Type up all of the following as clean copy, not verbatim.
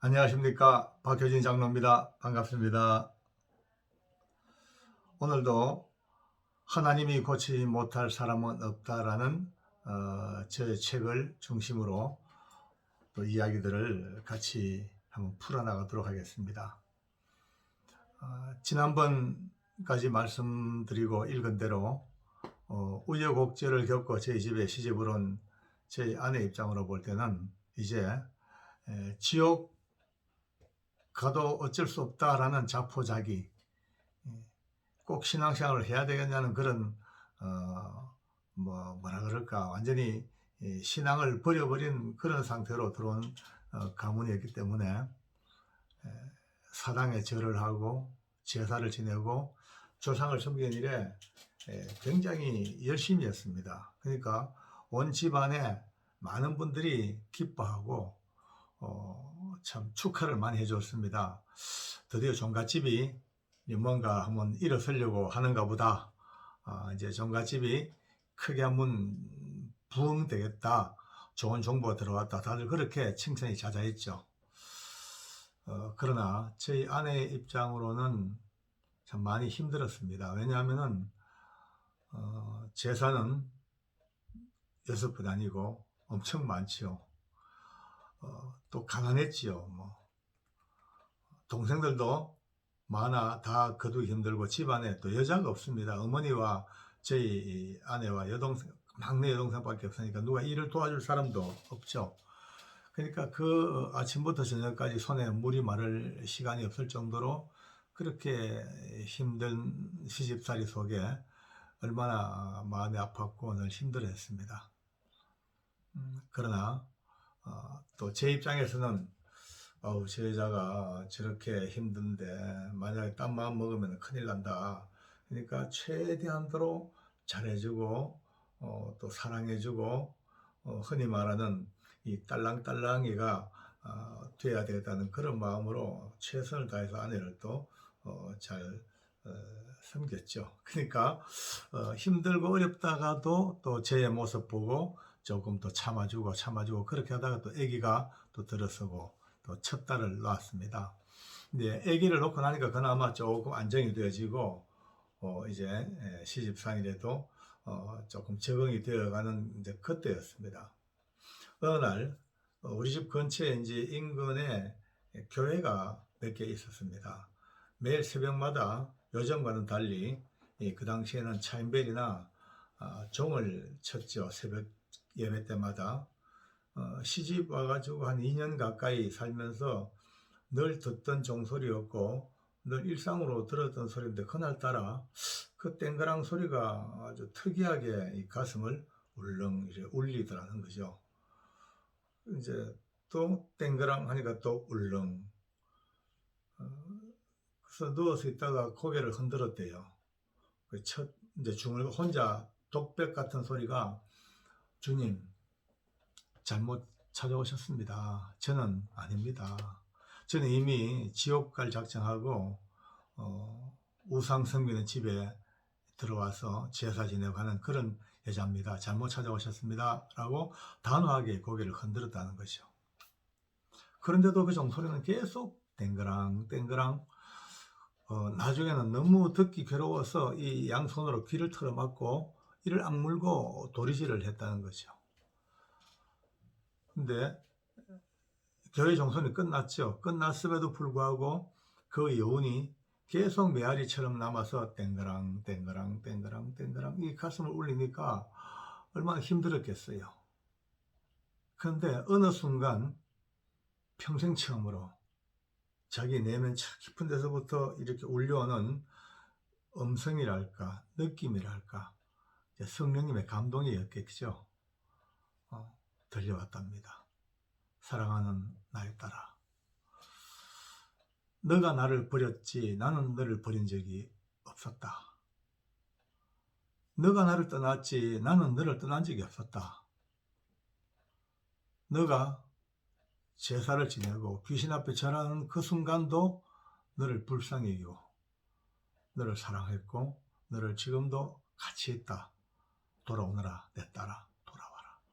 안녕하십니까. 박효진 장로입니다. 반갑습니다. 오늘도 하나님이 고치지 못할 사람은 없다라는 제 책을 중심으로 또 이야기들을 같이 한번 풀어나가도록 하겠습니다. 지난번까지 말씀드리고 읽은 대로 우여곡절을 겪고 저희 집에 시집을 온 저희 아내 입장으로 볼 때는 이제 지옥 가도 어쩔 수 없다라는 자포자기, 꼭 신앙생활을 해야 되겠냐는 그런 뭐라 그럴까, 완전히 신앙을 버려버린 그런 상태로 들어온 가문이었기 때문에 사당에 절을 하고 제사를 지내고 조상을 섬기는 일에 굉장히 열심히 했습니다. 그러니까 온 집안에 많은 분들이 기뻐하고 참 축하를 많이 해줬습니다. 드디어 종갓집이 뭔가 한번 일어서려고 하는가 보다. 이제 종갓집이 크게 한번 부흥되겠다. 좋은 정보가 들어왔다. 다들 그렇게 칭찬이 자자했죠. 그러나 저희 아내의 입장으로는 참 많이 힘들었습니다. 왜냐하면은 제사는 6번 아니고 엄청 많지요. 또 가난했지요. 동생들도 많아 다 거두기 힘들고 집안에 또 여자가 없습니다. 어머니와 저희 아내와 여동생, 막내 여동생밖에 없으니까 누가 일을 도와줄 사람도 없죠. 그러니까 그 아침부터 저녁까지 손에 물이 마를 시간이 없을 정도로 그렇게 힘든 시집살이 속에 얼마나 마음이 아팠고 늘 힘들어했습니다. 그러나 또 제 입장에서는 저 여자가 저렇게 힘든데 만약에 딴 마음 먹으면 큰일 난다. 그러니까 최대한도로 잘해주고 또 사랑해주고 흔히 말하는 이 딸랑딸랑이가 돼야 되겠다는 그런 마음으로 최선을 다해서 아내를 또 잘 섬겼죠. 그러니까 힘들고 어렵다가도 또 제 모습 보고 조금 더 참아주고 그렇게 하다가 또 아기가 또 들어서고 또 첫 딸을 낳았습니다. 근데 아기를 놓고 나니까 그나마 조금 안정이 되어지고 이제 시집상이라도 조금 적응이 되어가는 이제 그때였습니다. 어느 날 우리 집 근처에 이제 인근에 교회가 몇 개 있었습니다. 매일 새벽마다 요즘과는 달리 그 당시에는 차인벨이나 종을 쳤죠. 새벽 예배 때마다. 시집 와가지고 한 2년 가까이 살면서 늘 듣던 종소리였고 늘 일상으로 들었던 소리인데 그날따라 그 땡그랑 소리가 아주 특이하게 이 가슴을 울렁 이제 울리더라는 거죠. 이제 또 땡그랑 하니까 또 울렁. 그래서 누워서 있다가 고개를 흔들었대요. 그 첫 이제 중을 혼자 독백 같은 소리가, 주님 잘못 찾아오셨습니다. 저는 아닙니다. 저는 이미 지옥 갈 작정하고 우상 섬기는 집에 들어와서 제사 지내고 하는 그런 여자입니다. 잘못 찾아오셨습니다. 라고 단호하게 고개를 흔들었다는 것이죠. 그런데도 그 종소리는 계속 땡그랑 땡그랑, 나중에는 너무 듣기 괴로워서 이 양손으로 귀를 틀어막고 이를 악물고 도리질을 했다는 거죠. 근데 교회 종소리 끝났죠. 끝났음에도 불구하고 그 여운이 계속 메아리처럼 남아서 땡그랑 땡그랑 땡그랑 땡그랑 이 가슴을 울리니까 얼마나 힘들었겠어요. 그런데 어느 순간 평생 처음으로 자기 내면 깊은 데서부터 이렇게 울려오는 음성이랄까 느낌이랄까 성령님의 감동이었겠죠. 들려왔답니다. 사랑하는 나의 딸아, 너가 나를 버렸지 나는 너를 버린 적이 없었다. 너가 나를 떠났지 나는 너를 떠난 적이 없었다. 너가 제사를 지내고 귀신 앞에 절하는 그 순간도 너를 불쌍히 여기고 너를 사랑했고 너를 지금도 같이 있다. 돌아오너라 내 딸아,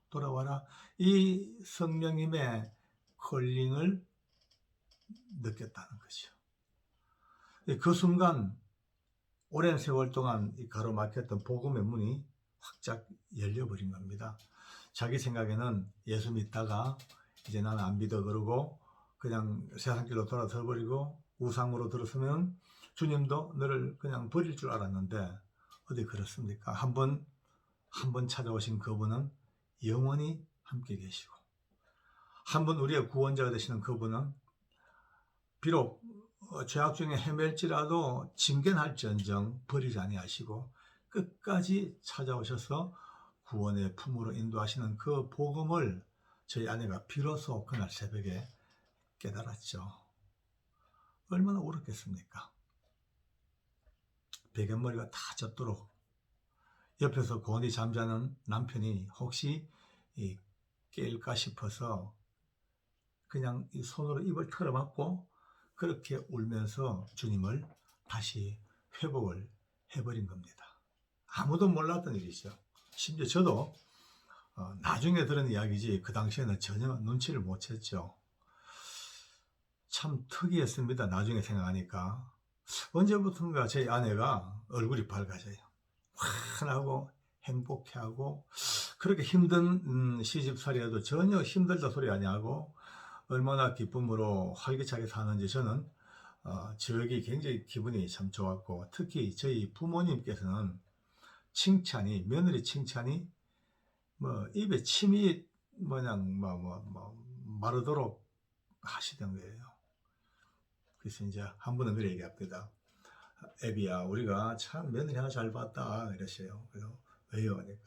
돌아와라. 이 성령님의 콜링을 느꼈다는 거죠. 그 순간 오랜 세월 동안 가로막혔던 복음의 문이 확짝 열려버린 겁니다. 자기 생각에는 예수 믿다가 이제 나는 안 믿어 그러고 그냥 세상길로 돌아서 버리고 우상으로 들어서면 주님도 너를 그냥 버릴 줄 알았는데 어디 그렇습니까? 한 번 찾아오신 그분은 영원히 함께 계시고, 한 번 우리의 구원자가 되시는 그분은 비록 죄악 중에 헤맬지라도 징계할지언정 버리지 아니하시고 끝까지 찾아오셔서 구원의 품으로 인도하시는 그 복음을 저희 아내가 비로소 그날 새벽에 깨달았죠. 얼마나 울었겠습니까? 베갯머리가 다 젖도록 옆에서 곤히 잠자는 남편이 혹시 깰까 싶어서 그냥 이 손으로 입을 털어맞고 그렇게 울면서 주님을 다시 회복을 해버린 겁니다. 아무도 몰랐던 일이죠. 심지어 저도 나중에 들은 이야기지 그 당시에는 전혀 눈치를 못 챘죠. 참 특이했습니다. 나중에 생각하니까. 언제부턴가 제 아내가 얼굴이 밝아져요. 환하고 행복해하고, 그렇게 힘든 시집살이라도 전혀 힘들다 소리 아니하고 얼마나 기쁨으로 활기차게 사는지 저는 저기 굉장히 기분이 참 좋았고, 특히 저희 부모님께서는 칭찬이, 며느리 칭찬이 뭐 입에 침이 뭐냥 마르도록 하시던 거예요. 그래서 이제 한 번은 그래 얘기합니다. 애비야, 우리가 참 며느리 하나 잘 봤다 이러세요. 그래서 왜요? 하니까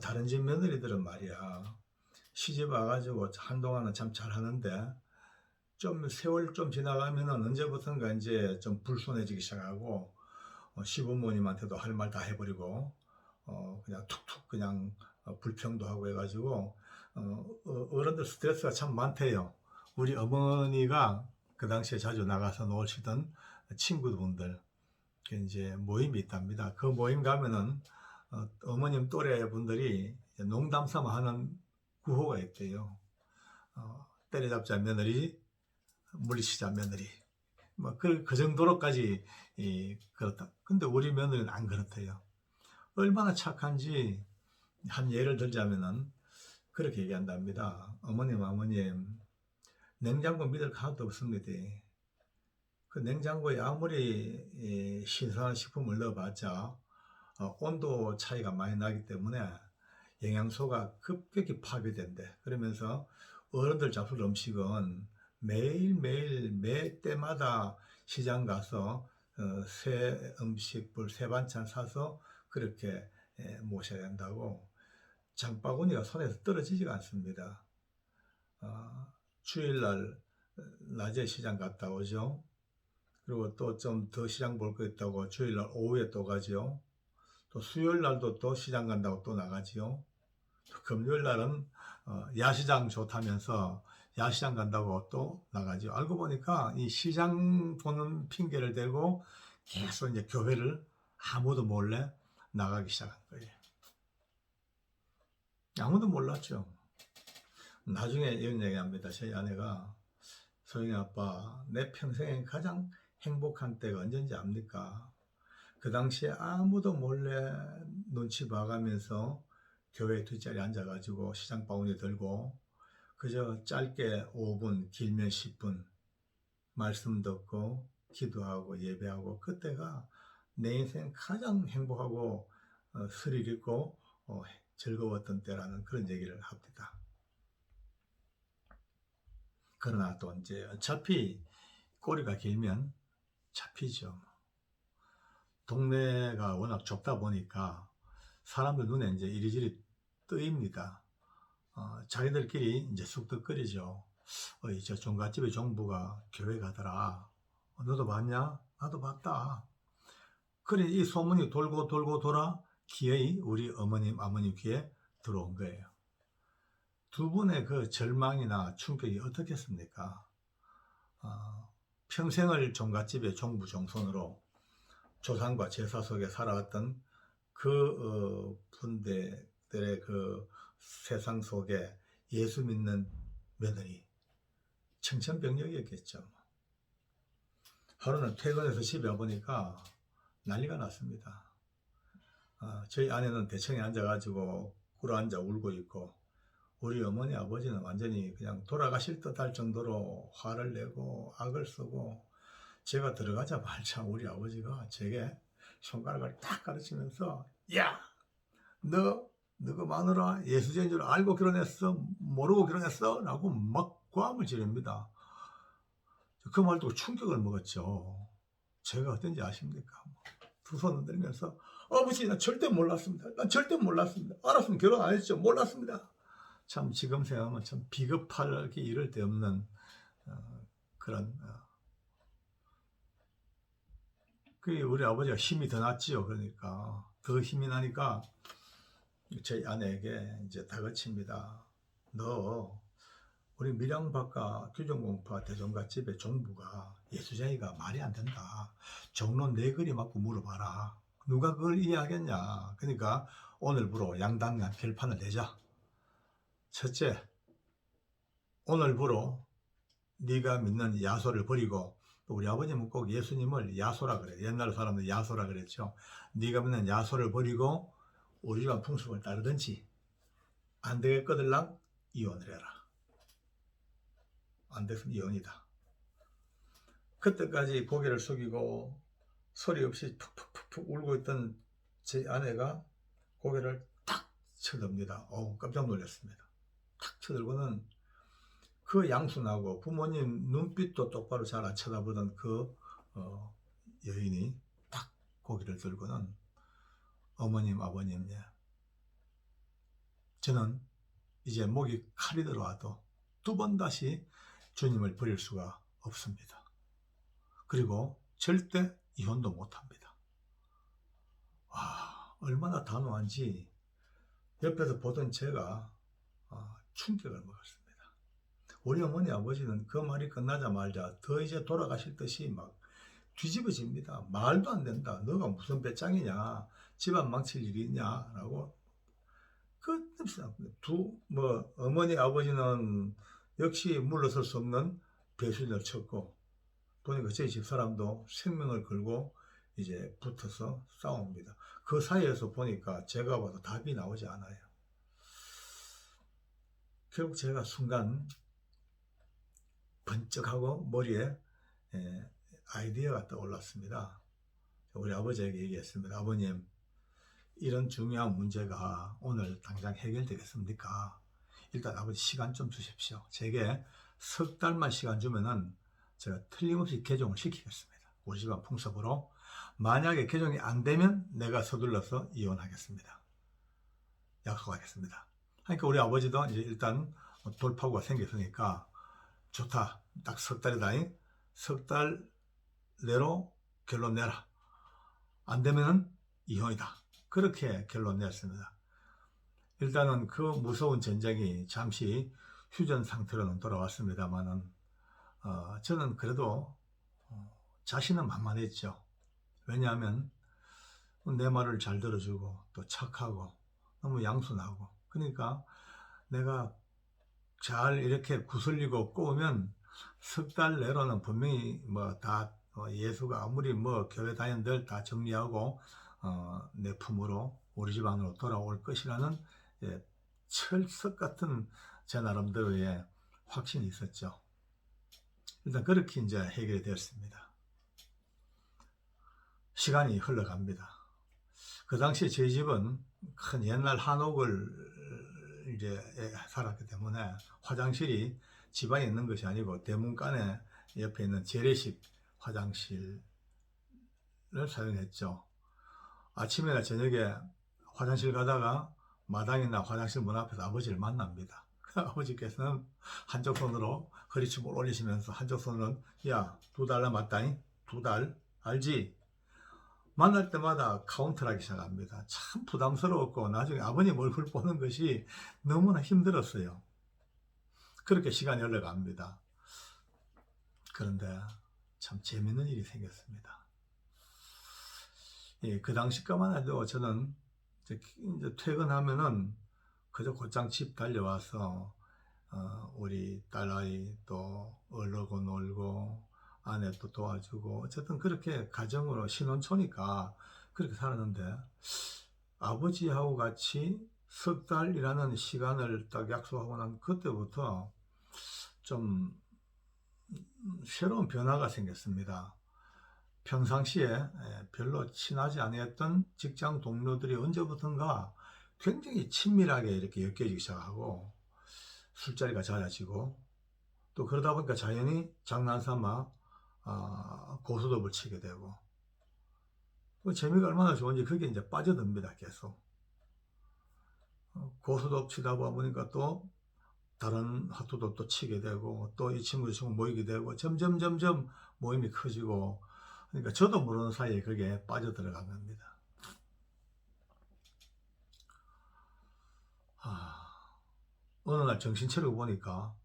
다른 집 며느리들은 말이야, 시집 와가지고 한동안은 참 잘하는데 좀 세월 좀 지나가면은 언제부턴가 이제 좀 불손해지기 시작하고 시부모님한테도 할 말 다 해버리고 그냥 툭툭 그냥 불평도 하고 해가지고 어른들 스트레스가 참 많대요. 우리 어머니가 그 당시에 자주 나가서 놀시던 친구분들 이제 모임이 있답니다. 그 모임 가면은 어머님 또래 분들이 농담 삼아 하는 구호가 있대요. 때려잡자 며느리, 물리치자 며느리. 뭐 그 정도로까지 그렇다. 근데 우리 며느리는 안 그렇대요. 얼마나 착한지 한 예를 들자면은 그렇게 얘기한답니다. 어머님, 냉장고 믿을 거 하나도 없습니다. 그 냉장고에 아무리 신선한 식품을 넣어봤자 온도 차이가 많이 나기 때문에 영양소가 급격히 파괴된대. 그러면서 어른들 잡술 음식은 매일매일 매 때마다 시장 가서 새 음식물, 새 반찬 사서 그렇게 모셔야 된다고. 장바구니가 손에서 떨어지지가 않습니다. 주일날 낮에 시장 갔다 오죠. 그리고 또 좀 더 시장 볼 거 있다고 주일날 오후에 또 가죠. 또 수요일날도 또 시장 간다고 또 나가지요. 금요일날은 야시장 좋다면서 야시장 간다고 또 나가죠. 알고 보니까 이 시장 보는 핑계를 대고 계속 이제 교회를 아무도 몰래 나가기 시작한 거예요. 아무도 몰랐죠. 나중에 이런 얘기합니다. 저희 아내가, 소영이 아빠, 내 평생에 가장 행복한 때가 언제인지 압니까? 그 당시에 아무도 몰래 눈치 봐가면서 교회 뒷자리에 앉아가지고 시장 바구니 들고 그저 짧게 5분, 길면 10분 말씀 듣고 기도하고 예배하고, 그때가 내 인생 가장 행복하고 스릴 있고 즐거웠던 때라는 그런 얘기를 합니다. 그러나 또 이제 어차피 꼬리가 길면 잡히죠. 동네가 워낙 좁다 보니까 사람들 눈에 이제 이리저리 뜨입니다. 자기들끼리 이제 쑥덕거리죠. 저 종갓집의 종부가 교회 가더라. 너도 봤냐? 나도 봤다. 그래, 이 소문이 돌고 돌아 기어이 우리 어머님, 아버님 귀에 들어온 거예요. 두 분의 그 절망이나 충격이 어떻겠습니까? 평생을 종갓집의 종부 종손으로 조상과 제사 속에 살아왔던 그 분들의 그 세상 속에 예수 믿는 며느리, 청천벽력이었겠죠. 하루는 퇴근해서 집에 와보니까 난리가 났습니다. 저희 아내는 대청에 앉아가지고 꿇어앉아 울고 있고, 우리 어머니 아버지는 완전히 그냥 돌아가실 듯 할 정도로 화를 내고 악을 쓰고, 제가 들어가자마자 우리 아버지가 제게 손가락을 딱 가르치면서, 야! 너그 마누라 예수쟁인 줄 알고 결혼했어? 모르고 결혼했어? 라고 막 고함을 지릅니다. 그 말 듣고 충격을 먹었죠. 제가 어떤지 아십니까? 두 손을 들면서, 아버지, 나 절대 몰랐습니다. 난 절대 몰랐습니다. 알았으면 결혼 안 했죠. 몰랐습니다. 참, 지금 생각하면 참 비겁하게 이럴 데 없는 그런, 우리 아버지가 힘이 더 났지요. 그러니까 더 힘이 나니까 저희 아내에게 이제 다그칩니다. 너 우리 밀양박가 규정공파 대종갓집의 종부가 예수쟁이가 말이 안 된다. 종로 네 거리 맞고 물어봐라. 누가 그걸 이해하겠냐. 그러니까 오늘부로 양당간 결판을 내자. 첫째, 오늘부로 네가 믿는 야소를 버리고, 또 우리 아버님은 꼭 예수님을 야소라 그래요. 옛날 사람들 야소라 그랬죠. 네가 믿는 야소를 버리고 우리 집안 풍습을 따르든지, 안 되겠거들랑 이혼을 해라. 안 됐으면 이혼이다. 그때까지 고개를 숙이고 소리 없이 푹푹푹 울고 있던 제 아내가 고개를 탁 쳐듭니다. 깜짝 놀랐습니다. 탁 쳐들고는 그 양순하고 부모님 눈빛도 똑바로 잘 안 쳐다보던 그 여인이 딱 고개를 들고는, 어머님, 아버님, 저는 이제 목이 칼이 들어와도 두 번 다시 주님을 버릴 수가 없습니다. 그리고 절대 이혼도 못합니다. 와, 얼마나 단호한지 옆에서 보던 제가 충격을 먹었습니다. 우리 어머니 아버지는 그 말이 끝나자마자 더 이제 돌아가실 듯이 막 뒤집어집니다. 말도 안 된다. 너가 무슨 배짱이냐. 집안 망칠 일이 있냐. 라고 끝없이 어머니 아버지는 역시 물러설 수 없는 배신을 쳤고, 보니까 저희 집 사람도 생명을 걸고 이제 붙어서 싸웁니다. 그 사이에서 보니까 제가 봐도 답이 나오지 않아요. 결국 제가 순간 번쩍하고 머리에 아이디어가 떠올랐습니다. 우리 아버지에게 얘기했습니다. 아버님, 이런 중요한 문제가 오늘 당장 해결되겠습니까? 일단 아버지 시간 좀 주십시오. 제게 석 달만 시간 주면은 제가 틀림없이 개종을 시키겠습니다. 우리 집안 풍습으로. 만약에 개종이 안 되면 내가 서둘러서 이혼하겠습니다. 약속하겠습니다. 그러니까 우리 아버지도 이제 일단 돌파구가 생겼으니까 좋다. 딱 석 달이다. 석 달 내로 결론 내라. 안 되면은 이혼이다. 그렇게 결론 냈습니다. 일단은 그 무서운 전쟁이 잠시 휴전 상태로는 돌아왔습니다만은, 저는 그래도 자신은 만만했죠. 왜냐하면 내 말을 잘 들어주고 또 착하고 너무 양순하고, 그러니까 내가 잘 이렇게 구슬리고 꼬우면 석 달 내로는 분명히 다 예수가 아무리 교회 다닌들 다 정리하고 내 품으로 우리 집 안으로 돌아올 것이라는 철석 같은 제 나름대로의 확신이 있었죠. 일단 그렇게 이제 해결이 되었습니다. 시간이 흘러갑니다. 그 당시에 저희 집은 큰 옛날 한옥을 이제 살았기 때문에 화장실이 집안에 있는 것이 아니고 대문간에 옆에 있는 재래식 화장실을 사용했죠. 아침이나 저녁에 화장실 가다가 마당이나 화장실 문 앞에서 아버지를 만납니다. 아버지께서는 한쪽 손으로 허리춤을 올리시면서 한쪽 손으로는, 야, 2달 남았다니? 2달? 알지? 만날 때마다 카운트를 하기 시작합니다. 참 부담스러웠고 나중에 아버님 얼굴 보는 것이 너무나 힘들었어요. 그렇게 시간이 흘러갑니다. 그런데 참 재밌는 일이 생겼습니다. 그 당시까만 해도 저는 이제 퇴근하면은 그저 곧장 집 달려와서 우리 딸아이 또 얼르고 놀고 아내 또 도와주고 어쨌든 그렇게 가정으로 신혼초니까 그렇게 살았는데 아버지하고 같이 석 달이라는 시간을 딱 약속하고 난 그때부터 좀 새로운 변화가 생겼습니다. 평상시에 별로 친하지 않았던 직장 동료들이 언제부턴가 굉장히 친밀하게 이렇게 엮여지기 시작하고 술자리가 잦아지고 또 그러다 보니까 자연히 장난삼아 고스톱을 치게 되고 그 재미가 얼마나 좋은지 그게 이제 빠져듭니다. 계속 고스톱 치다 보니까 또 다른 화투도 또 치게 되고 또 이 친구 모이게 되고 점점 모임이 커지고 그러니까 저도 모르는 사이에 그게 빠져들어간 겁니다. 어느 날 정신 차리고 보니까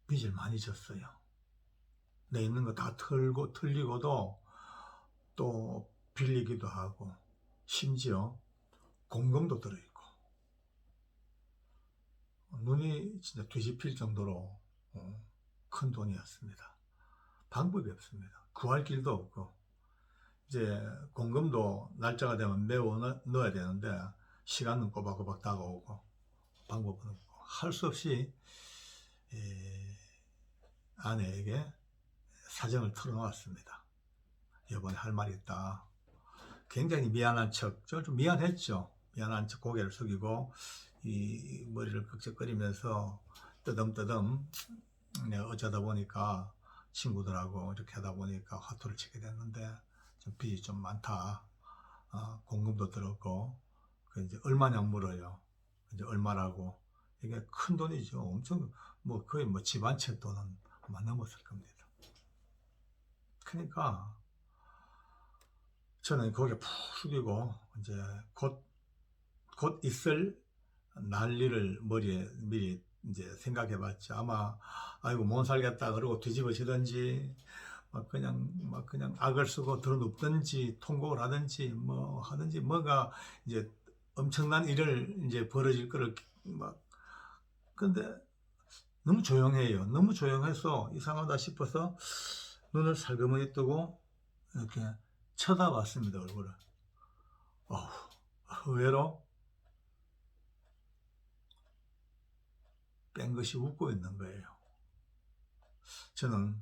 빚을 많이 졌어요. 내 있는 거 다 틀리고도 또 빌리기도 하고 심지어 공금도 들어있고 눈이 진짜 뒤집힐 정도로 큰 돈이었습니다. 방법이 없습니다. 구할 길도 없고 이제 공금도 날짜가 되면 메워 넣어야 되는데 시간은 꼬박꼬박 다가오고 방법은 없고 할 수 없이 아내에게 사정을 털어놓았습니다. 이번에 할 말이 있다. 굉장히 미안한 척, 좀 미안했죠. 미안한 척 고개를 숙이고 이 머리를 긁적거리면서 뜨듬뜨듬 어쩌다 보니까 친구들하고 이렇게 하다 보니까 화투를 치게 됐는데 좀 빚이 좀 많다. 공금도 들었고 그 이제 얼마냐 물어요. 이제 얼마라고 이게 큰 돈이죠. 엄청 거의 집 한 채 돈은 아마 넘었을 겁니다. 그러니까 저는 고개 푹 숙이고 이제 곧 있을 난리를 머리에 미리 이제 생각해봤죠. 아마 아이고 못 살겠다 그러고 뒤집어지든지 그냥 악을 쓰고 들어눕든지 통곡을 하든지 하든지 뭐가 이제 엄청난 일을 이제 벌어질 거를 근데 너무 조용해요. 너무 조용해서 이상하다 싶어서 눈을 살그머니 뜨고 이렇게 쳐다봤습니다. 얼굴을. 의외로 뺑긋이 웃고 있는 거예요. 저는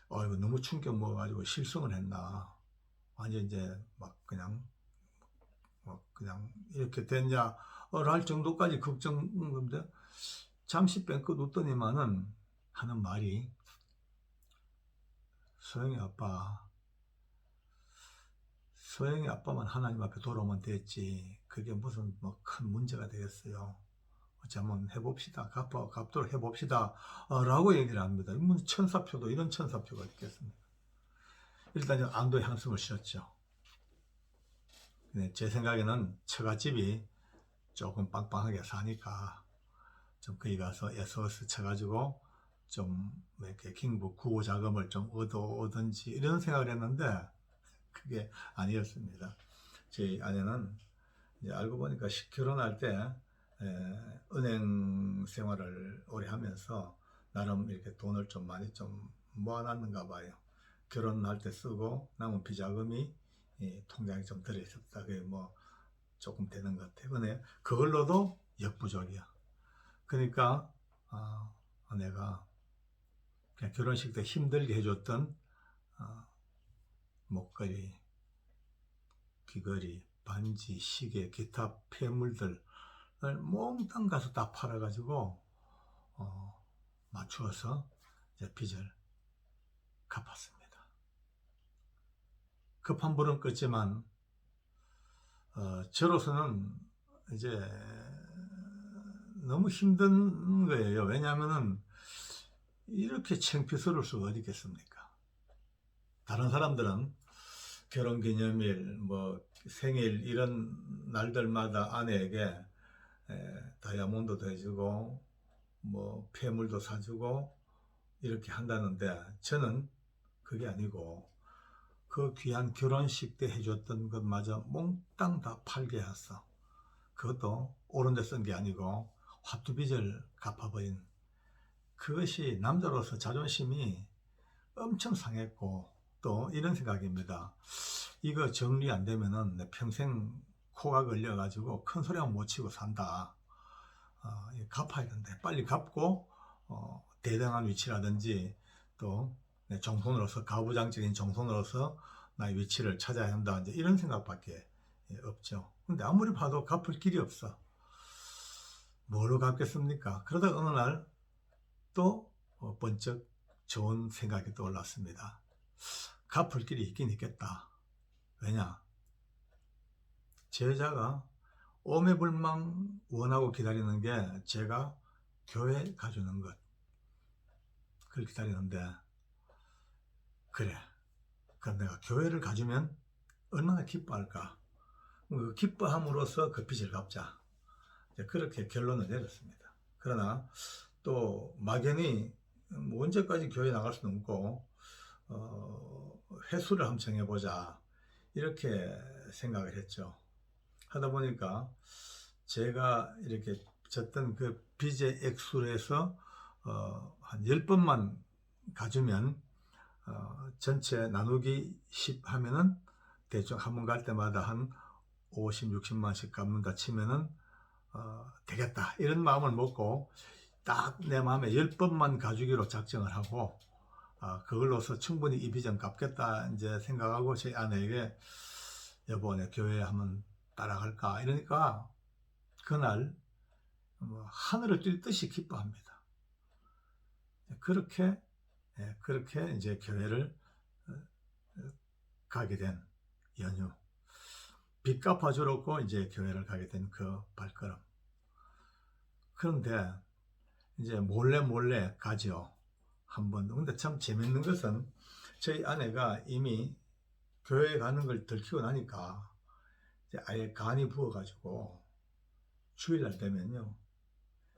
이거 너무 충격 먹어가지고 실성을 했나. 완전 이제 그냥 이렇게 됐냐 할 정도까지 걱정인 건데 잠시 뺑긋 웃더니만은 하는 말이 소영이 아빠만 하나님 앞에 돌아오면 됐지 그게 무슨 큰 문제가 되겠어요. 한번 해봅시다. 갚도록 해봅시다. 라고 얘기를 합니다. 천사표도 이런 천사표가 있겠습니까? 일단 안도의 한숨을 쉬었죠. 제 생각에는 처갓집이 조금 빵빵하게 사니까 좀 거기 가서 SOS 쳐가지고 좀 이렇게 긴급 구호 자금을 좀 얻든지 이런 생각을 했는데 그게 아니었습니다. 제 아내는 이제 알고 보니까 결혼할 때 은행 생활을 오래 하면서 나름 이렇게 돈을 좀 많이 좀 모아놨는가 봐요. 결혼할 때 쓰고 남은 비자금이 통장에 좀 들어있었다. 그게 조금 되는 것 같아요. 근데 그걸로도 역부족이야. 그러니까 내가 그냥 결혼식 때 힘들게 해줬던 목걸이, 귀걸이, 반지, 시계, 기타 폐물들 몽땅 가서 다 팔아가지고 맞추어서 이제 빚을 갚았습니다. 급한 불은 껐지만 저로서는 이제 너무 힘든 거예요. 왜냐하면은 이렇게 창피스러울 수가 어디 있겠습니까? 다른 사람들은 결혼기념일, 생일 이런 날들마다 아내에게 다이아몬드도 해주고 폐물도 사주고 이렇게 한다는데 저는 그게 아니고 그 귀한 결혼식 때 해줬던 것마저 몽땅 다 팔게 했어. 그것도 옳은 데 쓴 게 아니고 화투빚을 갚아버린 그것이 남자로서 자존심이 엄청 상했고, 또 이런 생각입니다. 이거 정리 안 되면은 내 평생 코가 걸려가지고 큰 소리 못 치고 산다. 갚아야 된다. 빨리 갚고 대등한 위치라든지 또 내 정손으로서, 가부장적인 정손으로서 나의 위치를 찾아야 한다. 이제 이런 생각밖에 없죠. 근데 아무리 봐도 갚을 길이 없어. 뭘로 갚겠습니까? 그러다 어느 날 또 번쩍 좋은 생각이 떠올랐습니다. 갚을 길이 있긴 있겠다. 왜냐? 제자가 오매불망 원하고 기다리는 게 제가 교회 가주는 것. 그걸 기다리는데, 그래. 그럼 내가 교회를 가주면 얼마나 기뻐할까? 그 기뻐함으로써 그 빚을 갚자. 그렇게 결론을 내렸습니다. 그러나 또 막연히 뭐 언제까지 교회 나갈 수는 없고 회수를 한번 정해보자, 이렇게 생각을 했죠. 하다 보니까 제가 이렇게 졌던 그 빚의 액수에서 한 10번만 가주면 전체 나누기 10 하면은 대충 한 번 갈 때마다 한 50, 60만씩 갚는다 치면은 되겠다, 이런 마음을 먹고 딱 내 마음에 10번만 가주기로 작정을 하고 그걸로서 충분히 이 빚은 갚겠다 이제 생각하고 제 아내에게 여보, 내 교회 한번 따라갈까 이러니까 그날 하늘을 뛸 듯이 기뻐합니다. 그렇게 이제 교회를 가게 된 연유, 빚 갚아주려고 이제 교회를 가게 된 그 발걸음. 그런데 이제 몰래 가죠. 한 번도. 근데 참 재밌는 것은 저희 아내가 이미 교회 가는 걸 들키고 나니까 이제 아예 간이 부어가지고 주일날 되면요,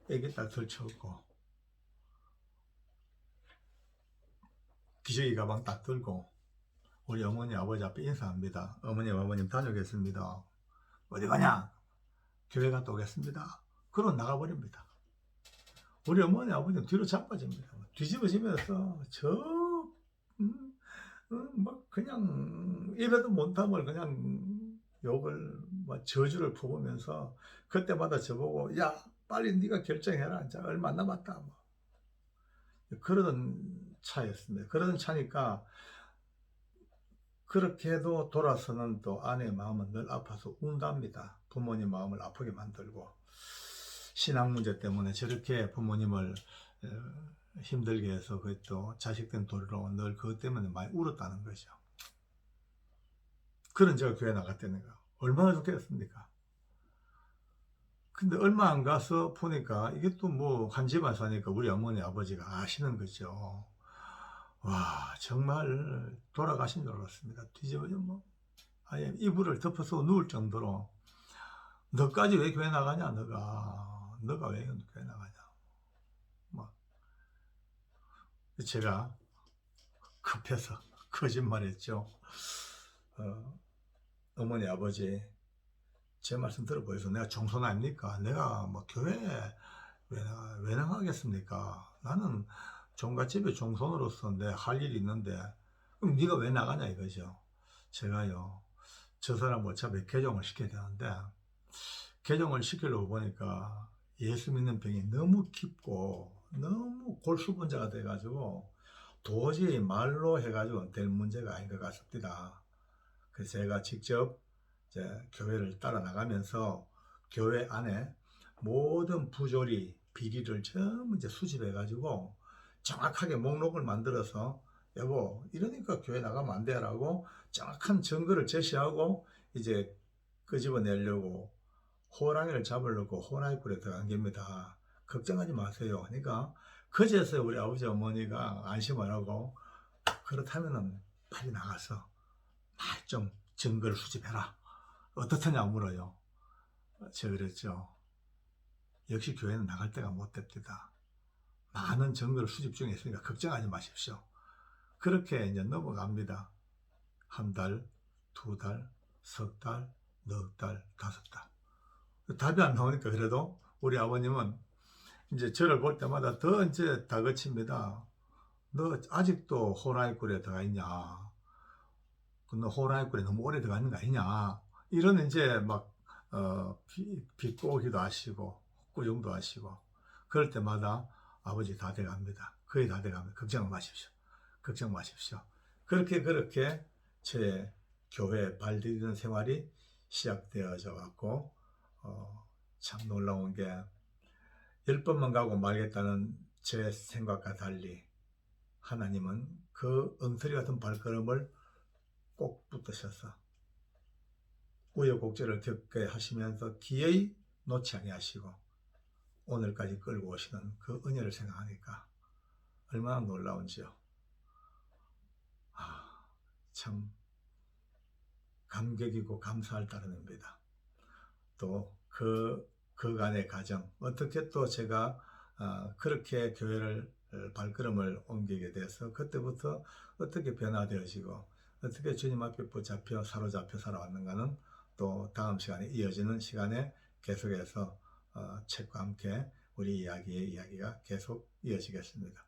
애기 딱 들쳐오고 기저귀 가방 딱 들고 우리 어머니 아버지 앞에 인사합니다. 어머니 아버님 다녀오겠습니다. 어디 가냐? 교회 갔다 오겠습니다. 그러고 나가버립니다. 우리 어머니 아버님 뒤로 자빠집니다. 뒤집어지면서 막 그냥 입에도 못 담을 그냥 욕을, 저주를 부으면서 그때마다 저보고 야 빨리 네가 결정해라, 이제 얼마 안 남았다, 뭐. 그러던 차였습니다. 그러던 차니까 그렇게 해도 돌아서는 또 아내의 마음은 늘 아파서 운답니다. 부모님 마음을 아프게 만들고 신앙 문제 때문에 저렇게 부모님을 힘들게 해서 그것도 자식된 도리로 늘 그것 때문에 많이 울었다는 거죠. 그런 제가 교회 나갔다는 거 얼마나 좋겠습니까? 근데 얼마 안 가서 보니까 이게 또 뭐 한 집안 사니까 우리 어머니 아버지가 아시는 거죠. 와, 정말 돌아가신 줄 알았습니다. 뒤집어져 뭐 아예 이불을 덮어서 누울 정도로 너까지 왜 교회 나가냐, 너가 왜 교회 나가냐. 뭐 제가 급해서 거짓말했죠. 어머니 아버지 제 말씀 들어보셔서 내가 정손 아닙니까? 내가 뭐 교회 왜 나가겠습니까? 나는 종갓집의 종손으로서 내 할 일이 있는데 그럼 네가 왜 나가냐 이거죠. 제가요, 저 사람 어차피 개종을 시켜야 되는데 개종을 시키려고 보니까 예수 믿는 병이 너무 깊고 너무 골수분자가 돼가지고 도저히 말로 해가지고 될 문제가 아닌 것 같습니다. 그래서 제가 직접 이제 교회를 따라 나가면서 교회 안에 모든 부조리, 비리를 전부 이제 수집해가지고 정확하게 목록을 만들어서 여보 이러니까 교회 나가면 안 돼라고 정확한 증거를 제시하고 이제 끄집어내려고 호랑이를 잡으려고 호랑이 굴에 들어간 겁니다. 걱정하지 마세요. 그러니까 그제서야 우리 아버지 어머니가 안심을 하고 그렇다면은 빨리 나가서 좀 증거를 수집해라. 어떻느냐 물어요. 제가 그랬죠. 역시 교회는 나갈 때가 못 됩니다. 많은 증거를 수집 중에 있으니까 걱정하지 마십시오. 그렇게 이제 넘어갑니다. 한 달, 두 달, 석 달, 넉 달, 다섯 달. 답이 안 나오니까 그래도 우리 아버님은 이제 저를 볼 때마다 더 이제 다그칩니다. 너 아직도 호랑이 꿀에 들어가 있냐? 너 호랑이 꿀에 너무 오래 들어가 있는 거 아니냐? 이런 이제 막 비꼬기도 하시고 꾸중도 하시고 그럴 때마다 아버지 다 돼갑니다. 거의 다 돼갑니다. 걱정 마십시오. 걱정 마십시오. 그렇게 제 교회 발디디는 생활이 시작되어져 갖고 참 놀라운 게 10번만 가고 말겠다는 제 생각과 달리 하나님은 그 엉터리 같은 발걸음을 꼭 붙드셔서 우여곡절을 겪게 하시면서 기어이 놓지 아니하시고 오늘까지 끌고 오시는 그 은혜를 생각하니까 얼마나 놀라운지요. 참 감격이고 감사할 따름입니다. 또 그간의 가정, 어떻게 또 제가 그렇게 교회를 발걸음을 옮기게 돼서 그때부터 어떻게 변화되어지고 어떻게 주님 앞에 붙잡혀 사로잡혀 살아왔는가는 또 다음 시간에 이어지는 시간에 계속해서 책과 함께 우리 이야기가 계속 이어지겠습니다.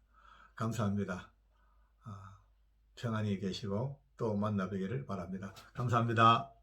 감사합니다. 평안히 계시고 또 만나뵙기를 바랍니다. 감사합니다.